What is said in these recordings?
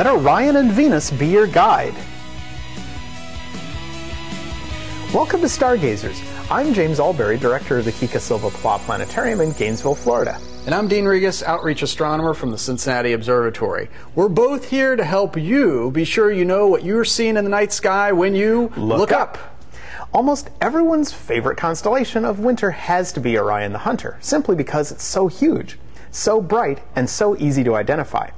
Let Orion and Venus be your guide. Welcome to Stargazers. I'm James Albury, director of the Kika Silva Pla Planetarium in Gainesville, Florida. And I'm Dean Regas, outreach astronomer from the Cincinnati Observatory. We're both here to help you be sure you know what you're seeing in the night sky when you look up. Almost everyone's favorite constellation of winter has to be Orion the Hunter, simply because it's so huge, so bright, and so easy to identify.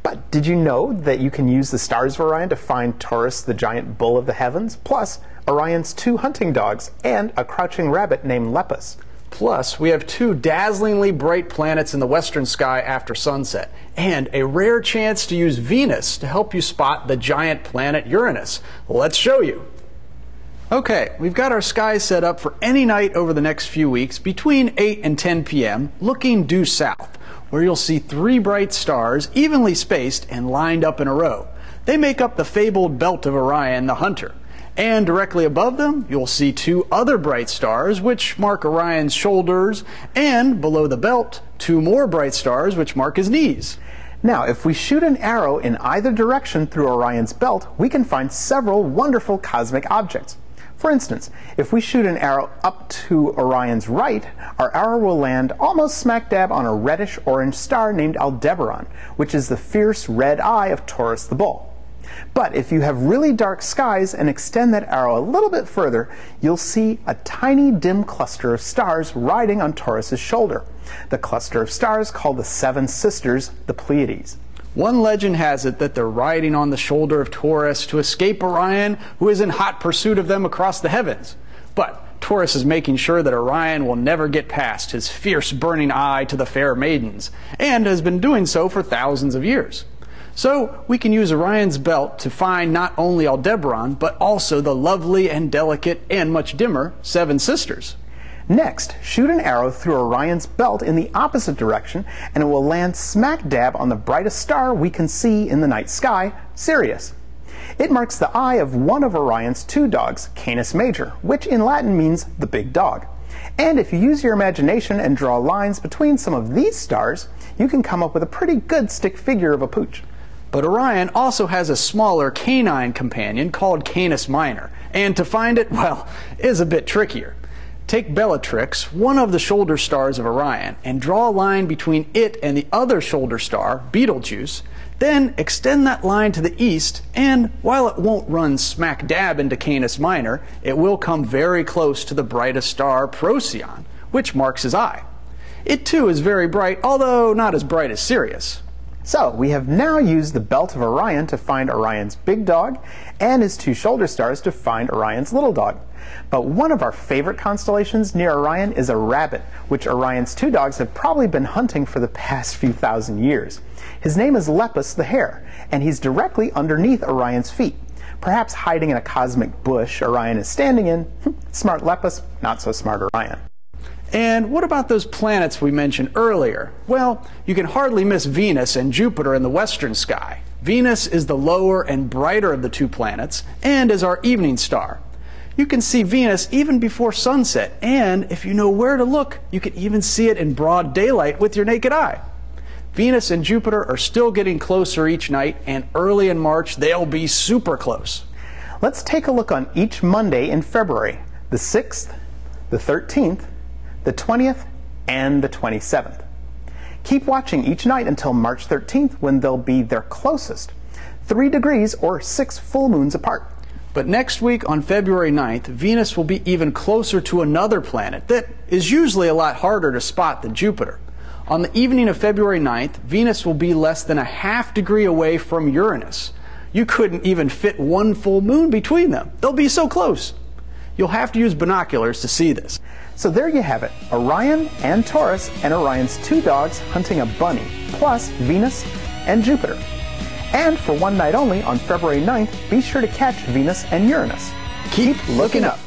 But did you know that you can use the stars of Orion to find Taurus, the giant bull of the heavens, plus Orion's 2 hunting dogs and a crouching rabbit named Lepus? Plus, we have 2 dazzlingly bright planets in the western sky after sunset, and a rare chance to use Venus to help you spot the giant planet Uranus. Let's show you. Okay, we've got our skies set up for any night over the next few weeks between 8 and 10 p.m., looking due south, where you'll see 3 bright stars evenly spaced and lined up in a row. They make up the fabled belt of Orion the Hunter. And directly above them, you'll see 2 other bright stars, which mark Orion's shoulders, and below the belt, 2 more bright stars, which mark his knees. Now, if we shoot an arrow in either direction through Orion's belt, we can find several wonderful cosmic objects. For instance, if we shoot an arrow up to Orion's right, our arrow will land almost smack dab on a reddish-orange star named Aldebaran, which is the fierce red eye of Taurus the bull. But if you have really dark skies and extend that arrow a little bit further, you'll see a tiny dim cluster of stars riding on Taurus's shoulder. The cluster of stars called the 7 Sisters, the Pleiades. One legend has it that they're riding on the shoulder of Taurus to escape Orion, who is in hot pursuit of them across the heavens. But Taurus is making sure that Orion will never get past his fierce burning eye to the fair maidens, and has been doing so for thousands of years. So we can use Orion's belt to find not only Aldebaran, but also the lovely and delicate and much dimmer 7 Sisters. Next, shoot an arrow through Orion's belt in the opposite direction, and it will land smack dab on the brightest star we can see in the night sky, Sirius. It marks the eye of one of Orion's 2 dogs, Canis Major, which in Latin means the big dog. And if you use your imagination and draw lines between some of these stars, you can come up with a pretty good stick figure of a pooch. But Orion also has a smaller canine companion called Canis Minor, and to find it, well, is a bit trickier. Take Bellatrix, one of the shoulder stars of Orion, and draw a line between it and the other shoulder star, Betelgeuse, then extend that line to the east, and while it won't run smack dab into Canis Minor, it will come very close to the brightest star, Procyon, which marks his eye. It too is very bright, although not as bright as Sirius. So, we have now used the belt of Orion to find Orion's big dog, and his 2 shoulder stars to find Orion's little dog. But one of our favorite constellations near Orion is a rabbit, which Orion's 2 dogs have probably been hunting for the past few thousand years. His name is Lepus the hare, and he's directly underneath Orion's feet. Perhaps hiding in a cosmic bush Orion is standing in. Smart Lepus, not so smart Orion. And what about those planets we mentioned earlier? Well, you can hardly miss Venus and Jupiter in the western sky. Venus is the lower and brighter of the 2 planets, and is our evening star. You can see Venus even before sunset, and if you know where to look, you can even see it in broad daylight with your naked eye. Venus and Jupiter are still getting closer each night, and early in March they'll be super close. Let's take a look on each Monday in February, the 6th, the 13th, the 20th, and the 27th. Keep watching each night until March 13th, when they'll be their closest, 3 degrees or 6 full moons apart. But next week on February 9th, Venus will be even closer to another planet that is usually a lot harder to spot than Jupiter. On the evening of February 9th, Venus will be less than a ½ degree away from Uranus. You couldn't even fit 1 full moon between them. They'll be so close. You'll have to use binoculars to see this. So there you have it, Orion and Taurus and Orion's 2 dogs hunting a bunny, plus Venus and Jupiter. And for one night only, on February 9th, be sure to catch Venus and Uranus. Keep looking up.